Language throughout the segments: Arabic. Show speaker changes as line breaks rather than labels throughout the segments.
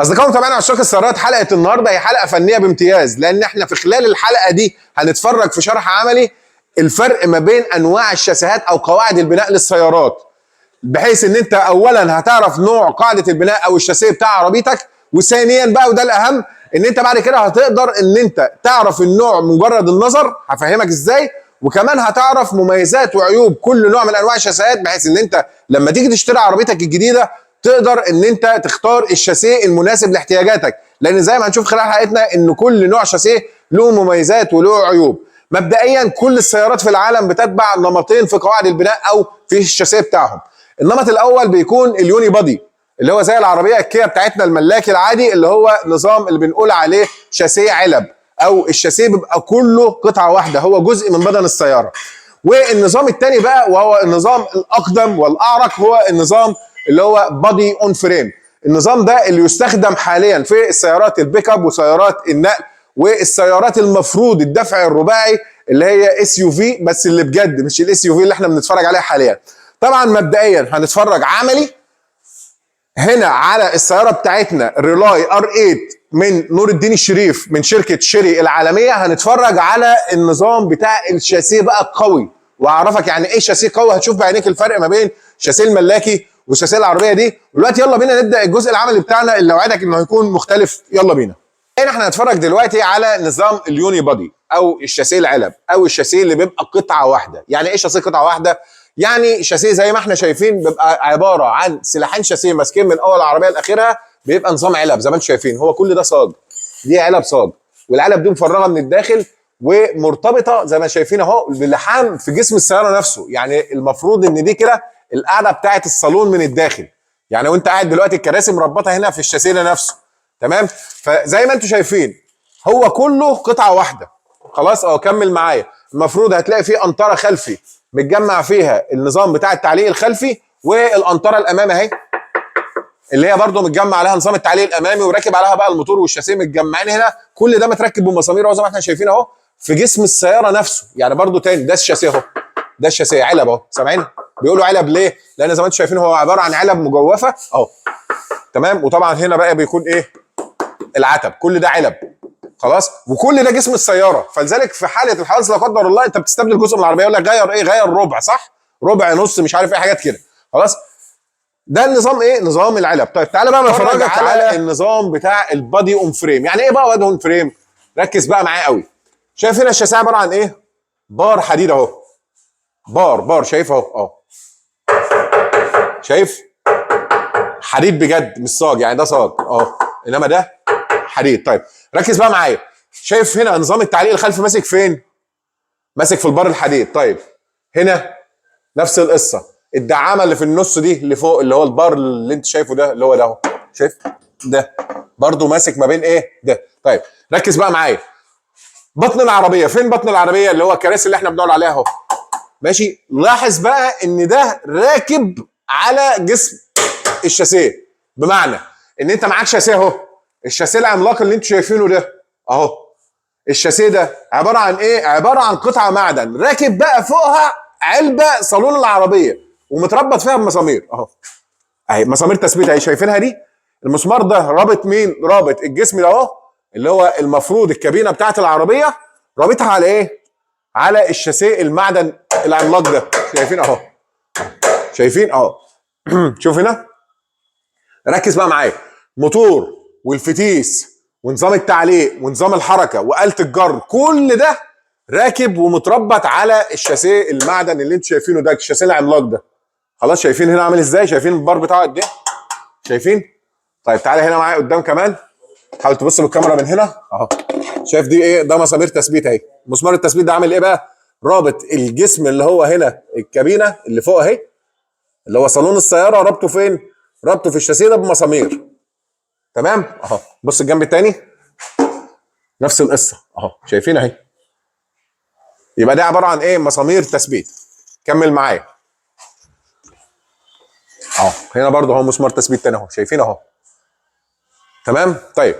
اصدقائي متابعينا عشاق السيارات، حلقه النهارده هي حلقه فنيه بامتياز، لان احنا في خلال الحلقه دي هنتفرج في شرح عملي الفرق ما بين انواع الشاسيهات او قواعد البناء للسيارات، بحيث ان انت اولا هتعرف نوع قاعده البناء او الشاسيه بتاع عربيتك، وثانيا بقى وده الاهم ان انت بعد كده هتقدر ان انت تعرف النوع مجرد النظر، هفهمك ازاي، وكمان هتعرف مميزات وعيوب كل نوع من انواع الشاسيهات، بحيث ان انت لما تيجي تشتري عربيتك الجديده تقدر ان انت تختار الشاسيه المناسب لاحتياجاتك، لان زي ما هنشوف خلال حلقتنا ان كل نوع شاسيه له مميزات وله عيوب. مبدئيا كل السيارات في العالم بتتبع نمطين في قواعد البناء او في الشاسيه بتاعهم. النمط الاول بيكون اليوني بادي، اللي هو زي العربيه الكيا بتاعتنا الملاكي العادي، اللي هو نظام اللي بنقول عليه شاسيه علب، او الشاسيه بيبقى كله قطعه واحده، هو جزء من بدن السياره. والنظام الثاني بقى وهو النظام الاقدم والاعرق، هو النظام اللي هو بادي اون فريم. النظام ده اللي يستخدم حاليا في السيارات البيك اب وسيارات النقل والسيارات المفروض الدفع الرباعي اللي هي اس يو في، بس اللي بجد مش الاس يو في اللي احنا بنتفرج عليها حاليا. طبعا مبدئيا هنتفرج عملي هنا على السياره بتاعتنا ريلاي ار 8 من نور الدين الشريف من شركه شيري العالميه. هنتفرج على النظام بتاع الشاسيه بقى القوي، واعرفك يعني ايه شاسيه قوي. هتشوف بعينيك الفرق ما بين شاسيه الملاكي والشاسيه العربيه دي. دلوقتي يلا بينا نبدا الجزء العملي بتاعنا اللي اوعدك انه هيكون مختلف. يلا بينا. هنا احنا هنتفرج دلوقتي على نظام اليوني بادي او الشاسيه العلب او الشاسيه اللي بيبقى قطعه واحده. يعني ايه شاسيه قطعه واحده؟ يعني شاسيه زي ما احنا شايفين بيبقى عباره عن سلاحين شاسيه ماسكين من اول العربيه لاخرها، بيبقى نظام علب زي ما انتم شايفين. هو كل ده صاج، دي علب صاج، والعلب دي مفرغه من الداخل ومرتبطه زي ما شايفين اهو باللحام في جسم السياره نفسه. يعني المفروض ان دي كده القاعده بتاعه الصالون من الداخل، يعني وانت قاعد دلوقتي الكراسي مربطه هنا في الشاسيه نفسه. تمام؟ فزي ما انتم شايفين هو كله قطعه واحده. خلاص اهو كمل معايا. المفروض هتلاقي فيه قنطره خلفي متجمع فيها النظام بتاع التعليق الخلفي، والقنطره الامامي اهي اللي هي برده متجمع عليها نظام التعليق الامامي، وراكب عليها بقى الموتور والشاسيه متجمعين هنا. كل ده متركب بمسامير اهو زي ما احنا شايفين اهو في جسم السياره نفسه. يعني برده تاني ده الشاسيه اهو، ده الشاسيه علب اهو. سامعين؟ بيقولوا علب ليه؟ لان زي ما انتم شايفين هو عباره عن علب مجوفه اهو. تمام؟ وطبعا هنا بقى بيكون ايه؟ العتب. كل ده علب. خلاص؟ وكل ده جسم السياره. فلذلك في حاله الحوادث لا قدر الله انت بتستبدل جزء من العربيه، يقول لك غير ايه؟ غير ربع، صح؟ ربع، نص، مش عارف ايه، حاجات كده. خلاص؟ ده النظام ايه؟ نظام العلب. طيب تعالى بقى نفرجك على النظام بتاع البادي اون فريم. يعني ايه بقى بادي اون فريم؟ ركز بقى معايا قوي. شايف هنا الشاسيه عباره عن ايه؟ بار حديد اهو. بار شايف اهو اهو. شايف؟ حديد بجد مش صاج، يعني ده صاج اهو انما ده حديد. طيب ركز بقى معايا. شايف هنا نظام التعليق الخلفي ماسك فين؟ ماسك في البار الحديد. طيب هنا نفس القصه. الدعامه اللي في النص دي اللي فوق اللي هو البار اللي انت شايفه ده اللي هو ده اهو. شايف؟ ده برضه ماسك ما بين ايه؟ ده. طيب ركز بقى معايا. بطن العربيه فين؟ بطن العربيه اللي هو الكراسي اللي احنا بنقعد عليها اهو. ماشي؟ لاحظ بقى ان ده راكب على جسم الشاسيه، بمعنى ان انت معاك شاسيه اهو. الشاسيه العملاق اللي انتوا شايفينه ده اهو. الشاسيه ده عباره عن ايه؟ عباره عن قطعه معدن راكب بقى فوقها علبه صالون العربيه ومتربط فيها بمسامير اهو. اهي مسامير تثبيت اهي، شايفينها دي؟ المسمار ده رابط مين؟ رابط الجسم ده اهو اللي هو المفروض الكابينه بتاعت العربيه، رابطها على ايه؟ على الشاسيه المعدن العملاق ده. شايفين اهو؟ شايفين اهو؟ شوف هنا. ركز بقى معايا. موتور والفتيس ونظام التعليق ونظام الحركه وآلة الجر كل ده راكب ومتربط على الشاسيه المعدن اللي انتوا شايفينه ده، الشاسيه العملاق ده. خلاص؟ شايفين هنا عامل ازاي؟ شايفين البار بتاعه قد ايه؟ شايفين؟ طيب تعالى هنا معايا قدام كمان. حاول تبص بالكاميرا من هنا اهو. شايف دي ايه؟ ده مسامير تثبيت اهي. مسمار التثبيت ده عامل ايه بقى؟ رابط الجسم اللي هو هنا الكابينه اللي فوق اهي اللي هو صالون السياره، رابطه فين؟ رابطه في الشاسيه ده بمسامير. تمام؟ اهو. بص الجنب الثاني نفس القصه اهو. شايفين اهي؟ يبقى ده عباره عن ايه؟ مسامير تثبيت. كمل معايا اهو. هنا برضه اهو مسمار تثبيت تاني اهو. شايفين اهو؟ تمام؟ طيب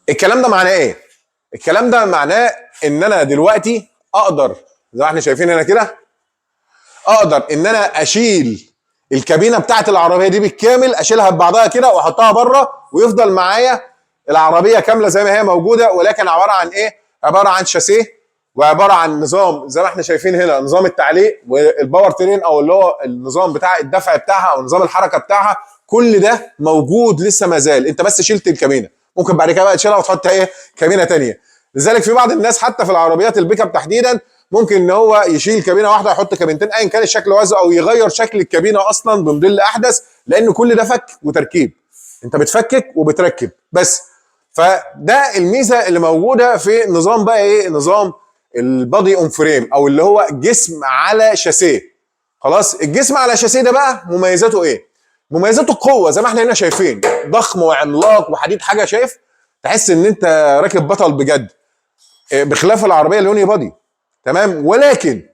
الكلام ده معناه ايه؟ الكلام ده معناه ان انا دلوقتي اقدر زي ما احنا شايفين هنا كده، اقدر ان انا اشيل الكابينه بتاعت العربيه دي بالكامل اشيلها ببعضها كده واحطها بره، ويفضل معايا العربيه كامله زي ما هي موجوده، ولكن عباره عن ايه؟ عباره عن شاسيه، وعباره عن نظام زي ما احنا شايفين هنا، نظام التعليق والباور ترين او اللي هو النظام بتاع الدفع بتاعها او نظام الحركه بتاعها، كل ده موجود لسه ما زال. انت بس شلت الكابينه، ممكن بعد كده بقى تشيلها وتحط ايه؟ كابينه ثانيه. لذلك في بعض الناس حتى في العربيات البيك اب تحديدا ممكن ان هو يشيل كابينه واحده ويحط كابينتين ايا كان الشكل وزنه، او يغير شكل الكابينه اصلا بموديل احدث، لان كل ده فك وتركيب. انت بتفكك وبتركب بس. فده الميزه اللي موجوده في نظام بقى ايه؟ نظام البادي اون فريم، او اللي هو جسم على شاسيه. خلاص، الجسم على شاسيه ده بقى مميزاته ايه؟ مميزاته القوه زي ما احنا هنا شايفين، ضخم وعملاق وحديد، حاجه شايف تحس ان انت راكب بطل بجد، بخلاف العربيه اليوني بادي. تمام. ولكن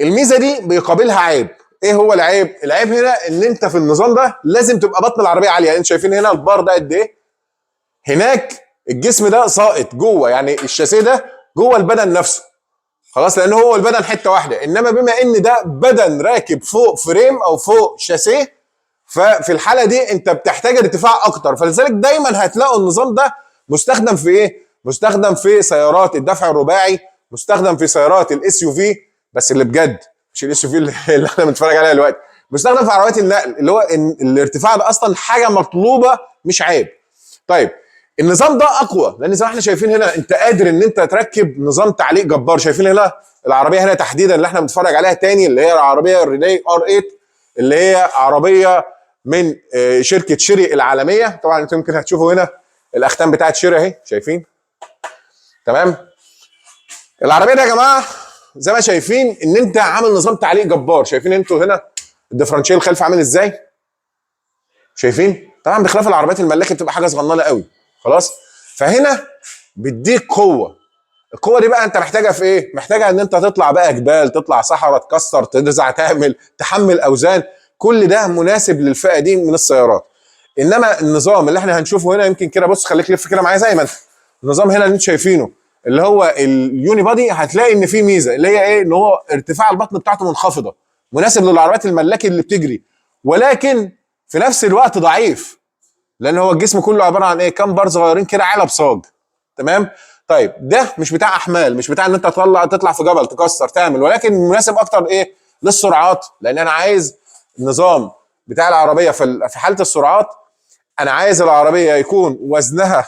الميزه دي بيقابلها عيب. ايه هو العيب؟ العيب هنا ان انت في النظام ده لازم تبقى بطن العربيه عاليه. يعني انتوا شايفين هنا البار ده قد ايه؟ هناك الجسم ده ساقط جوه، يعني الشاسيه ده جوه البدن نفسه. خلاص، لان هو البدن حته واحده، انما بما ان ده بدن راكب فوق فريم او فوق شاسيه، ففي الحاله دي انت بتحتاج ارتفاع اكتر. فلذلك دايما هتلاقوا النظام ده مستخدم في ايه؟ مستخدم في سيارات الدفع الرباعي، مستخدم في سيارات الاس يو في، بس اللي بجد مش الاس يو في اللي احنا بنتفرج عليها دلوقتي، مستخدم في عربيات النقل، اللي هو إن الارتفاع ده اصلا حاجه مطلوبه مش عيب. طيب، النظام ده اقوى لان زي ما احنا شايفين هنا انت قادر ان انت تركب نظام تعليق جبار. شايفين هنا العربيه هنا تحديدا اللي احنا بنتفرج عليها تاني، اللي هي العربيه الريلاي ار 8، اللي هي عربيه من شركه شيري العالميه. طبعا انتم يمكن هتشوفوا هنا الاختام بتاعت شيري اهي، شايفين؟ تمام. العربيه دي يا جماعه زي ما شايفين ان انت عامل نظام تعليق جبار. شايفين انتوا هنا الديفرنشيال الخلفي عامل ازاي؟ شايفين؟ طبعا بخلاف العربيات الملاكي بتبقى حاجه صغننه قوي. خلاص، فهنا بيديك قوه. القوه دي بقى انت محتاجها في ايه؟ محتاجها ان انت تطلع بقى جبال، تطلع صحراء، تكسر، ترزع، تعمل، تحمل اوزان. كل ده مناسب للفئه دي من السيارات. انما النظام اللي احنا هنشوفه هنا، يمكن كده بص، خليك لف كده معايا زي ما انت. النظام هنا اللي انتوا شايفينه اللي هو اليوني بادي، هتلاقي ان فيه ميزه اللي هي ايه؟ ان هو ارتفاع البطن بتاعته منخفضه، مناسب للعربيات الملاكي اللي بتجري، ولكن في نفس الوقت ضعيف، لان هو الجسم كله عباره عن ايه؟ كام بار صغيرين كده، علب صاج. تمام. طيب، ده مش بتاع احمال، مش بتاع ان انت تطلع في جبل تكسر تعمل، ولكن مناسب اكتر ايه؟ للسرعات، لان انا عايز النظام بتاع العربيه في حاله السرعات، انا عايز العربيه يكون وزنها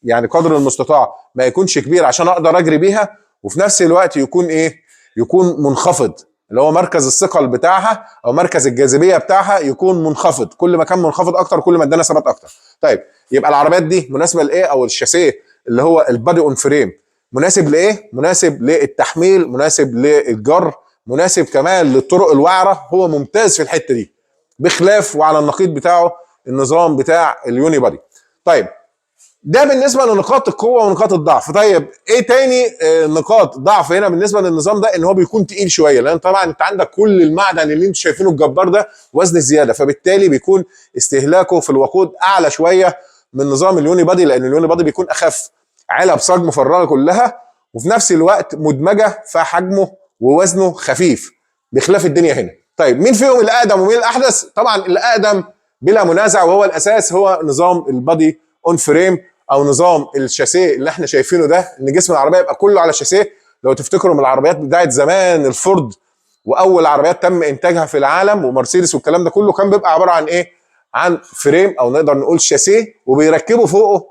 يعني قدر المستطاع ما يكونش كبير عشان اقدر اجري بيها، وفي نفس الوقت يكون ايه؟ يكون منخفض، اللي هو مركز الثقل بتاعها او مركز الجاذبيه بتاعها يكون منخفض. كل ما كان منخفض اكتر كل ما ادانا ثبات اكتر. طيب، يبقى العربيات دي مناسبه لايه؟ او الشاسيه اللي هو البادي اون فريم مناسب لايه؟ مناسب للتحميل، مناسب للجر، مناسب كمان للطرق الوعره. هو ممتاز في الحته دي، بخلاف وعلى النقيض بتاعه النظام بتاع اليوني بادي. طيب، ده بالنسبه لنقاط القوه ونقاط الضعف. طيب، ايه تاني نقاط ضعف هنا بالنسبه للنظام ده؟ ان هو بيكون تقيل شويه، لان طبعا انت عندك كل المعدن اللي انتوا شايفينه الجبار ده وزن زياده، فبالتالي بيكون استهلاكه في الوقود اعلى شويه من نظام اليوني بادي، لان اليوني بادي بيكون اخف، علب صاج مفرغه كلها، وفي نفس الوقت مدمجه، فحجمه ووزنه خفيف، بخلاف الدنيا هنا. طيب، مين فيهم الاقدم ومين الاحدث؟ طبعا الاقدم بلا منازع وهو الاساس هو نظام البادي اون فريم، او نظام الشاسيه اللي احنا شايفينه ده، ان جسم العربيه يبقى كله على شاسيه. لو تفتكروا من العربيات بتاعت زمان الفورد، واول عربيات تم انتاجها في العالم، ومرسيدس والكلام ده كله، كان بيبقى عباره عن ايه؟ عن فريم، او نقدر نقول شاسيه، وبيركبوا فوقه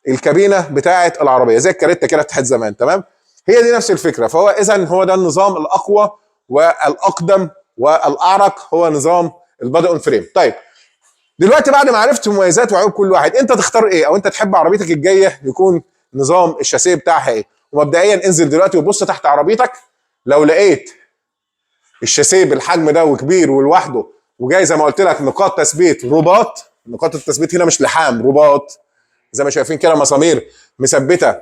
الكابينه بتاعه العربيه زي الكاريتا كده بتاعت زمان. تمام. هي دي نفس الفكره. فهو اذا هو ده النظام الاقوى والاقدم والاعرق، هو نظام البادي اون فريم. طيب، دلوقتي بعد ما عرفت مميزات وعيوب كل واحد، انت تختار ايه؟ او انت تحب عربيتك الجايه يكون نظام الشاسيه بتاعها ايه؟ ومبدئيا انزل دلوقتي وبص تحت عربيتك، لو لقيت الشاسيه بالحجم ده وكبير ولوحده، وجاي زي ما قلت لك نقاط تثبيت رباط، نقاط التثبيت هنا مش لحام، رباط، زي ما شايفين كده مسامير مثبته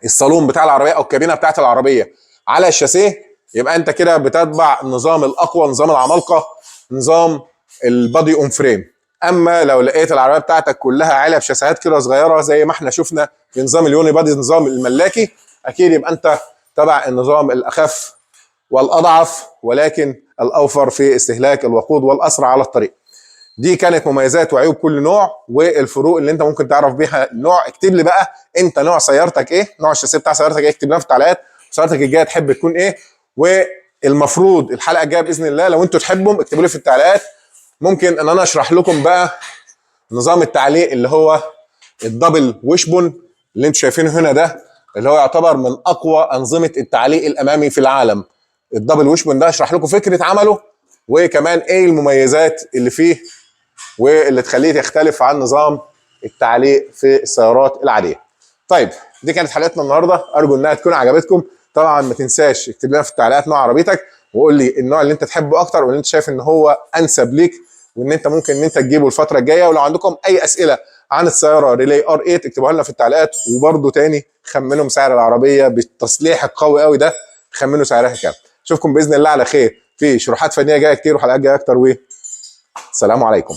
الصالون بتاع العربيه او الكابينه بتاعت العربيه على الشاسيه، يبقى انت كده بتتبع النظام الاقوى، نظام العمالقه، نظام البادي اون فريم. اما لو لقيت العربيه بتاعتك كلها علب شاسيهات كده صغيره زي ما احنا شفنا في نظام اليوني بادي، نظام الملاكي، اكيد يبقى انت تبع النظام الاخف والاضعف، ولكن الاوفر في استهلاك الوقود والاسرع على الطريق. دي كانت مميزات وعيوب كل نوع والفروق اللي انت ممكن تعرف بيها النوع. اكتب لي بقى انت نوع سيارتك ايه، نوع الشاسيه بتاع سيارتك ايه، اكتب لنا في التعليقات سيارتك الجايه تحب تكون ايه. والمفروض الحلقه الجايه باذن الله لو انتوا تحبوا اكتبوا لي في التعليقات، ممكن ان انا اشرح لكم بقى نظام التعليق اللي هو الدبل ويشبون اللي انتوا شايفينه هنا ده، اللي هو يعتبر من اقوى انظمه التعليق الامامي في العالم. الدبل ويشبون ده اشرح لكم فكره عمله وكمان ايه المميزات اللي فيه واللي تخليه يختلف عن نظام التعليق في السيارات العاديه. طيب دي كانت حلقتنا النهارده، ارجو انها تكون عجبتكم. طبعا ما تنساش اكتب لنا في التعليقات نوع عربيتك وقول لي النوع اللي انت تحبه اكتر واللي انت شايف ان هو انسب ليك وان انت ممكن ان انت تجيبه الفتره الجايه. ولو عندكم اي اسئله عن السياره ريلي ار 8 اكتبوها لنا في التعليقات. وبرده تاني خمنوا سعر العربيه بالتصليح القوي قوي ده، خمنوا سعرها كام. اشوفكم باذن الله على خير في شروحات فنيه جايه كتير وحلقات جايه اكتر، والسلام عليكم.